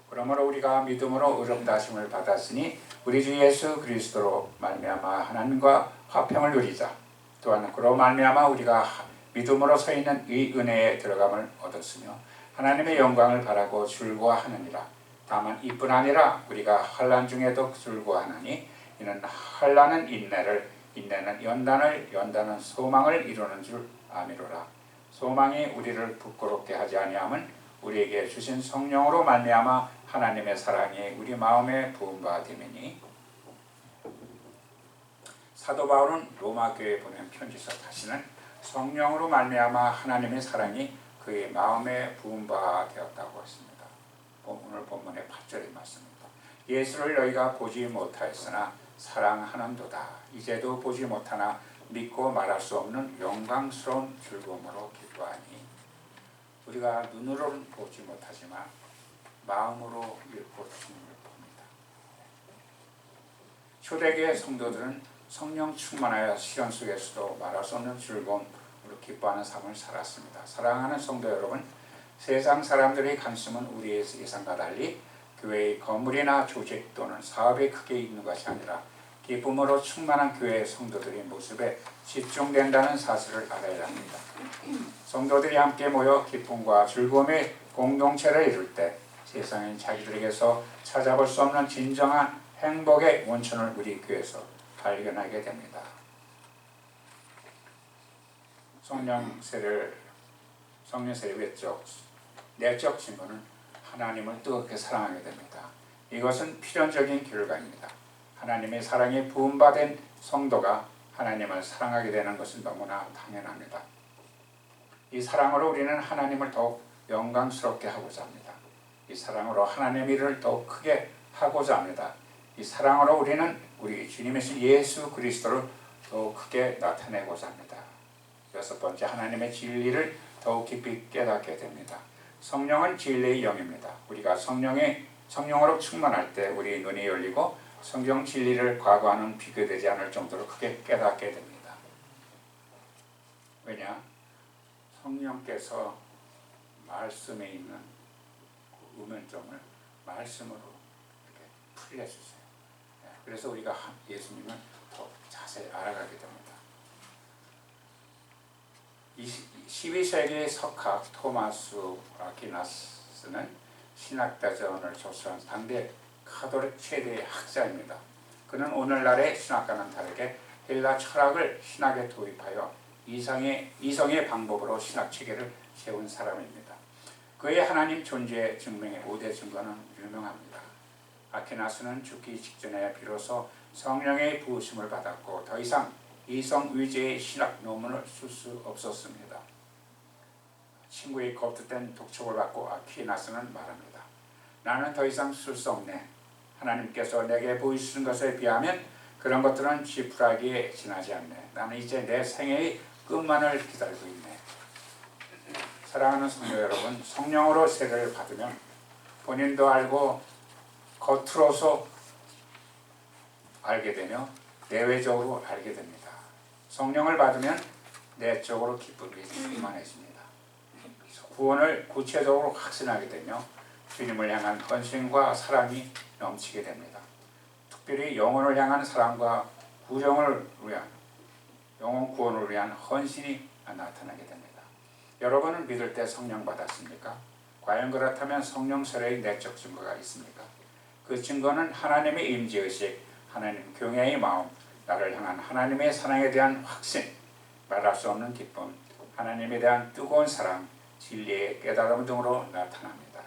그러므로 우리가 믿음으로 의롭다 하심을 받았으니 우리 주 예수 그리스도로 말미암아 하나님과 화평을 누리자. 또한 그로 말미암아 우리가 믿음으로 서 있는 이 은혜에 들어감을 얻었으며 하나님의 영광을 바라고 즐거워하느니라. 다만 이뿐 아니라 우리가 환난 중에도 즐거워하나니 이는 환난은 인내를, 인내는 연단을, 연단은 소망을 이루는 줄 아미로라. 소망이 우리를 부끄럽게 하지 아니함은 우리에게 주신 성령으로 말미암아 하나님의 사랑이 우리 마음에 부음바 됨이니. 사도 바울은 로마 교회에 보낸 편지서 다시는 성령으로 말미암아 하나님의 사랑이 그의 마음에 부음바 되었다고 했습니다. 오늘 본문의 8절의 말씀입니다. 예수를 너희가 보지 못하였으나 사랑하는도다. 이제도 보지 못하나 믿고 말할 수 없는 영광스러운 즐거움으로 기뻐하니. 우리가 눈으로는 보지 못하지만 마음으로 읽고 주님을 봅니다. 초대교회 성도들은 성령 충만하여 시련 속에서도 말할 수 없는 즐거움으로 기뻐하는 삶을 살았습니다. 사랑하는 성도 여러분, 세상 사람들의 관심은 우리의 예상과 달리 교회의 건물이나 조직 또는 사업에 크게 있는 것이 아니라 기쁨으로 충만한 교회의 성도들의 모습에 집중된다는 사실을 알아야 합니다. 성도들이 함께 모여 기쁨과 즐거움의 공동체를 이룰 때 세상인 자기들에게서 찾아볼 수 없는 진정한 행복의 원천을 우리 교회에서 발견하게 됩니다. 성령 세례 외적, 내적 증거는 하나님을 뜨겁게 사랑하게 됩니다. 이것은 필연적인 결과입니다. 하나님의 사랑에 부음받은 성도가 하나님을 사랑하게 되는 것은 너무나 당연합니다. 이 사랑으로 우리는 하나님을 더욱 영광스럽게 하고자 합니다. 이 사랑으로 하나님의 일을 더욱 크게 하고자 합니다. 이 사랑으로 우리는 우리 주님이신 예수 그리스도를 더욱 크게 나타내고자 합니다. 여섯 번째, 하나님의 진리를 더욱 깊이 깨닫게 됩니다. 성령은 진리의 영입니다. 우리가 성령으로 충만할 때 우리 눈이 열리고 성경 진리를 과거와는 비교되지 않을 정도로 크게 깨닫게 됩니다. 왜냐? 성령께서 말씀에 있는 그 의문점을 말씀으로 이렇게 풀려주세요. 그래서 우리가 예수님을 더 자세히 알아가게 됩니다. 12세기의 석학 토마스 아퀴나스는 신학대전을 조수한 당대 가톨릭 최대의 학자입니다. 그는 오늘날의 신학과는 다르게 헬라 철학을 신학에 도입하여 이성의 방법으로 신학 체계를 세운 사람입니다. 그의 하나님 존재 증명의 5대 증거는 유명합니다. 아퀴나스는 죽기 직전에 비로소 성령의 부으심을 받았고 더 이상 이성 위주의 신학 논문을 쓸 수 없었습니다. 친구의 겁득된 독촉을 받고 아퀴나스는 말합니다. 나는 더 이상 쓸 수 없네. 하나님께서 내게 보이시는 것에 비하면 그런 것들은 지푸라기에 지나지 않네. 나는 이제 내 생애의 끝만을 기다리고 있네. 사랑하는 성도 여러분, 성령으로 세례를 받으면 본인도 알고 겉으로서 알게 되며 내외적으로 알게 됩니다. 성령을 받으면 내적으로 기쁨이 충만해집니다. 구원을 구체적으로 확신하게 되며 주님을 향한 헌신과 사랑이 넘치게 됩니다. 특별히 영혼을 향한 사랑과 영혼 구원을 위한 헌신이 나타나게 됩니다. 여러분은 믿을 때 성령 받았습니까? 과연 그렇다면 성령 세례의 내적 증거가 있습니까? 그 증거는 하나님의 임재의식, 하나님 경외의 마음, 나를 향한 하나님의 사랑에 대한 확신, 말할 수 없는 기쁨, 하나님에 대한 뜨거운 사랑, 진리의 깨달음 등으로 나타납니다.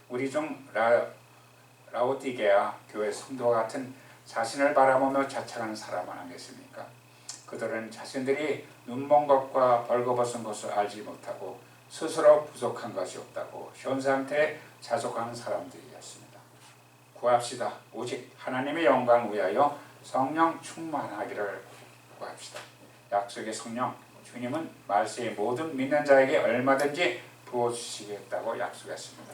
우리 중 라오디게아 교회 성도와 같은 자신을 바라보며 자책하는 사람은 안 계십니까? 그들은 자신들이 눈먼 것과 벌거벗은 것을 알지 못하고 스스로 부족한 것이 없다고 현 상태에 자족하는 사람들이었습니다. 구합시다. 오직 하나님의 영광을 위하여 성령 충만하기를 구합시다. 약속의 성령, 주님은 말세의 모든 믿는 자에게 얼마든지 부어주시겠다고 약속했습니다.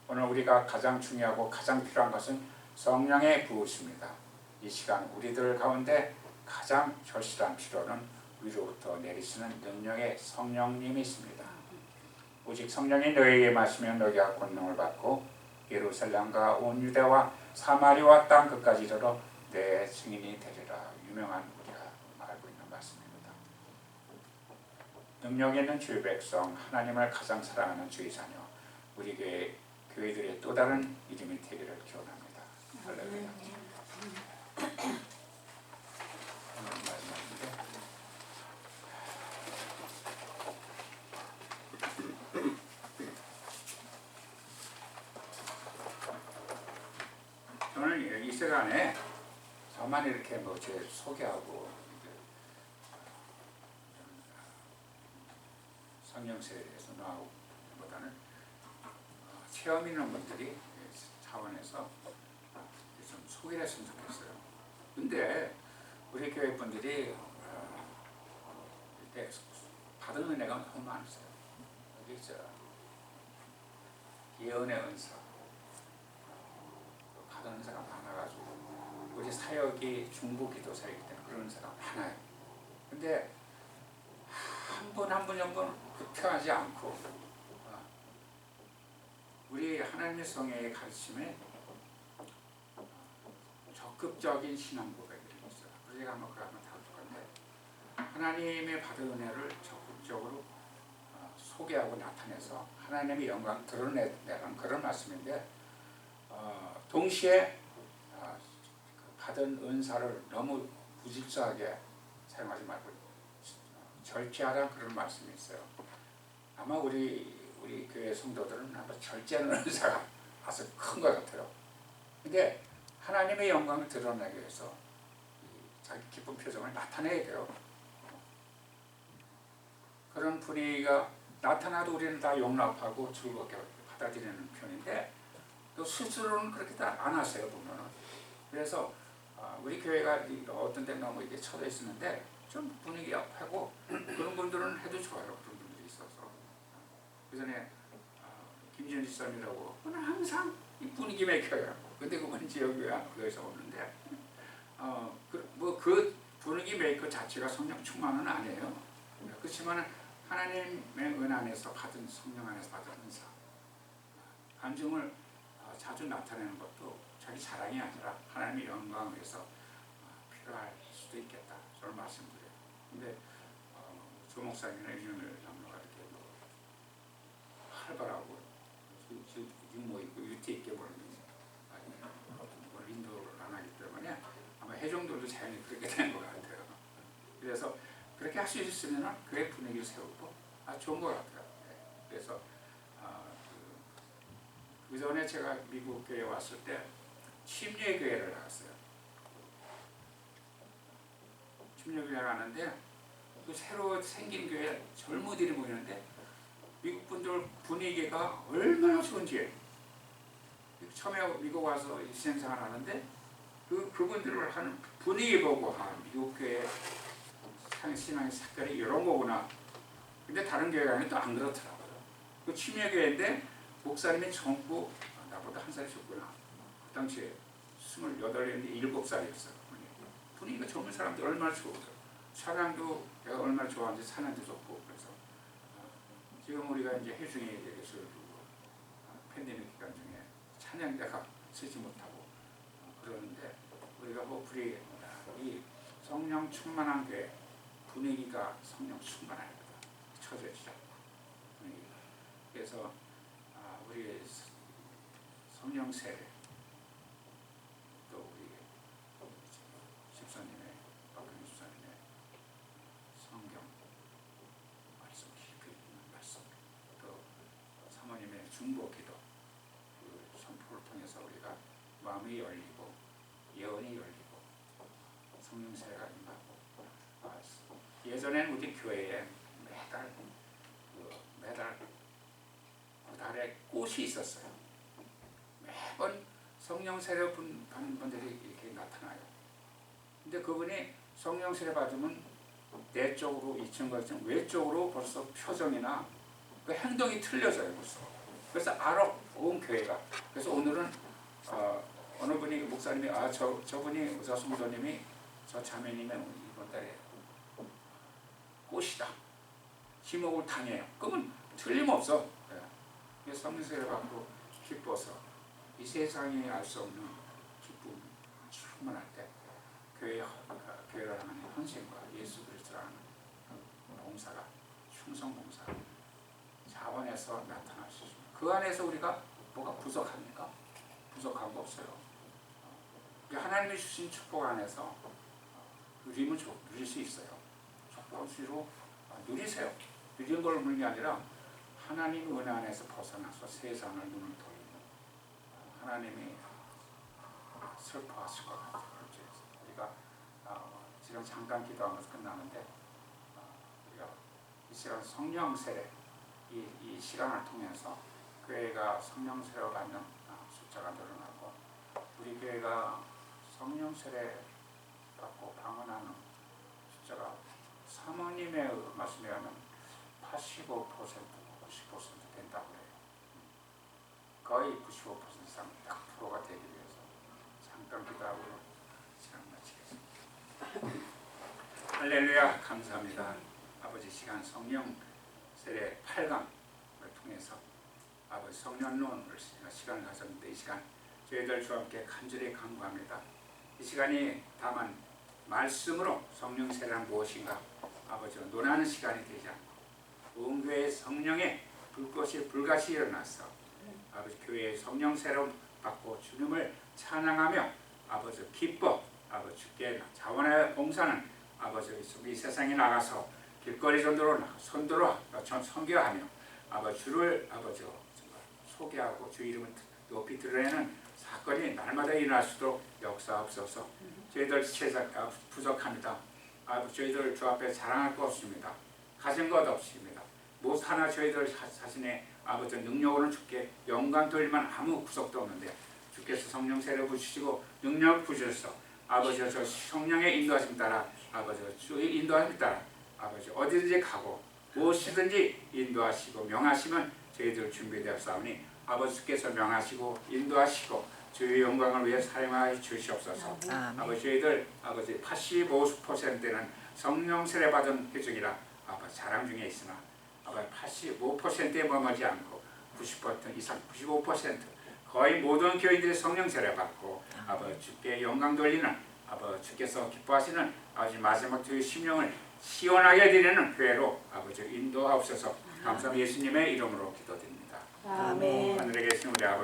오늘 우리가 가장 중요하고 가장 필요한 것은 성령의 부으심입니다. 이 시간 우리들 가운데 가장 절실한 필요는 위로부터 내리시는 능력의 성령님이십니다. 오직 성령이 너희에게 마시면 너희가 권능을 받고 예루살렘과 온 유대와 사마리아 땅 끝까지 이르러 내 증인이 되리라. 유명한 우리가 알고 있는 말씀입니다. 능력 있는 주의 백성, 하나님을 가장 사랑하는 주의 자녀, 우리 교회들의 또 다른 이름이 되기를 기원합니다. 할렐루야. 저는 이 시간에 저만 이렇게 제 소개하고 성령세에 대해서 나오기보다는 체험 있는 분들이 차원에서 좀 소개를 했으면 좋겠어요. 근데 우리 교회 분들이 이렇게 받은 은혜가 너무 많으세요. 여기 예언의 은사 받은 은사가 많아가지고 우리 사역이 중보기도사이기 때문에 그런 은사가 많아요. 근데 한 분 한 분 불평하지 않고 우리 하나님의 성령의 가르침에 적극적인 신앙 고백이 있어요. 우리가 한번 그러면 다 똑같은데 하나님의 받은 은혜를 적극적으로 소개하고 나타내서 하나님의 영광 드러내라는 그런 말씀인데 동시에 받은 은사를 너무 부질서하게 사용하지 말고 절제하라 그런 말씀이 있어요. 아마 우리 우리 교회 성도들은 아마 절제하는 은사가 아주 큰 것 같아요. 근데 하나님의 영광을 드러나기 위해서 자기 기쁜 표정을 나타내야 돼요. 그런 분위기가 나타나도 우리는 다 용납하고 즐겁게 받아들이는 편인데 또 스스로는 그렇게 다 안 하세요 보면은. 그래서 우리 교회가 어떤 데 너무 이렇게 쳐져 있었는데 좀 분위기 업하고 그런 분들은 해도 좋아요. 그런 분들이 있어서 그 전에 김진희 집사님이라고 그는 항상 이 분위기 메이커예요. 근데 그분은 지역교회에서 오는데 그 분위기 메이커 자체가 성령 충만은 아니에요. 그렇지만 하나님의 은 안에서 받은 성령 안에서 받은 은사 간증을 자주 나타내는 것도 자기 자랑이 아니라 하나님의 영광을 위해서 필요할 수도 있겠다. 저는 말씀드려요. 근데 조 목사님이나 윤영일 장로가 이렇게 활발하고 유머 있고 유태 있게 보는 인도를 안 하기 때문에 아마 해종들도 자연히 그렇게 된 것 같아요. 그래서 그렇게 할 수 있으면 교회 분위기를 세우고 좋은 것 같아요. 그래서 그 전에 제가 미국 교회에 왔을 때 침례교회를 나갔어요. 침례교회 가는데 그 새로 생긴 교회 젊은이들이 모이는데 미국 분들 분위기가 얼마나 좋은지 처음에 미국 와서 신앙생활 하는데 그분들을 하는 분위기 보고 미국 교회 신앙의 색깔이 이런 거구나. 근데 다른 교회 가면 또 안 그렇더라고요. 그 침례교회인데 목사님이 젊고 나보다 한 살 줬구나. 그 당시에 28인데 7살이었어요. 분위기가 젊은 사람들 얼마나 좋아요. 찬양도 내가 얼마나 좋아하는지 찬양도 좋고. 그래서 지금 우리가 이제 해중에 대해서 팬데믹 기간 중에 찬양대가 쓰지 못하고 그러는데 우리가 호프리 이 성령 충만한 교회 분위기가 성령 충만합니다. 처져지죠. 분위기가. 그래서 우리 성령 세례 또 우리 집사님의 박근혜 집사님의 성경 말씀 깊이 있는 말씀 또 사모님의 중보기도 그 선포를 통해서 우리가 마음이 열리고 예언이 열리고 성령 세례가 임하고 예전에는 우리 교회에 매달 그 달에 꽃이 있었어요. 매번 성령 세례 받는 분들이 이렇게 나타나요. 근데 그분이 성령 세례 받으면 내쪽으로 2층 거층 외쪽으로 벌써 표정이나 그 행동이 틀려져요 벌써. 그래서 알아 온 교회가. 그래서 오늘은 어느 분이 목사님이 저분이 저 성도님이 저 자매님의 이번 달에 꽃이다. 지목을 당해요. 그러면 틀림없어. 성령 세례 받고 기뻐서 이 세상에 알 수 없는 기쁨 충만할 때 교회를 하는 헌신과 예수 그리스도라는 봉사가 충성 봉사 자원에서 나타날 수 있습니다. 그 안에서 우리가 뭐가 부족합니까? 부족한 거 없어요. 하나님이 주신 축복 안에서 누릴 수 있어요. 축복으로 누리세요. 누리는 걸 누리는 게 아니라 하나님의 은혜 안에서 벗어나서 세상을 눈을 돌리는 하나님이 슬퍼하실 것 같아요. 우리가 지금 잠깐 기도하면서 끝나는데 우리가 이 시간 성령 세례 이 시간을 통해서 교회가 성령 세례 받는 숫자가 늘어나고 우리 교회가 성령 세례 받고 방언하는 숫자가 사모님의 말씀에 하면 85% 90% 된다고 해요. 거의 95% 이상 100%가 되기 위해서 잠깐 기도하고 시간 마치겠습니다. 할렐루야 감사합니다. 아버지 시간 성령 세례 8강을 통해서 아버지 성령론을 시간을 가졌는데 이 시간 저희들 주와 함께 간절히 간구합니다. 이 시간이 다만 말씀으로 성령 세례란 무엇인가 아버지와 논하는 시간이 되지 않고 온 교회의 성령의 불꽃이 불같이 일어나서 아버지 교회의 성령 세례 받고 주님을 찬양하며 아버지 기뻐 아버지 주께 자원하여 봉사는 아버지 이 세상에 나가서 길거리 전도로 선도로 선교하며 아버지 주를 아버지 정말 소개하고 주 이름을 높이 드러내는 사건이 날마다 일어날 수 있도록 역사하옵소서. 저희들 제자가 부족합니다. 아버지 저희들 주 앞에 자랑할 것 없습니다. 가진 것 없습니다. 무엇 하나 저희들 자신의 아버지 능력으로는 주께 영광 돌릴만 아무 구석도 없는데 주께서 성령 세례 부으시고 능력 부으셔서 아버지 저 성령의 인도하심 따라 아버지 주의 인도하심 따라 아버지 어디든지 가고 무엇이든지 인도하시고 명하시면 저희들 준비되었사오니 아버지 주께서 명하시고 인도하시고 주의 영광을 위해 사용하여 주시옵소서. 아버지 저희들 아버지 85%는 성령 세례 받은 회중이라 아버지 자랑 중에 있으나 아버지 85%에 머물지 않고 90% 이상 95% 거의 모든 교인들이 성령 세례 받고 아버지 주께 영광 돌리는 아버지 주께서 기뻐하시는 아버지 마지막 주의 심령을 시원하게 드리는 교회로 아버지 인도하옵소서. 감사합니다. 예수님의 이름으로 기도드립니다. 아멘. 하늘에 계신 우리 아버지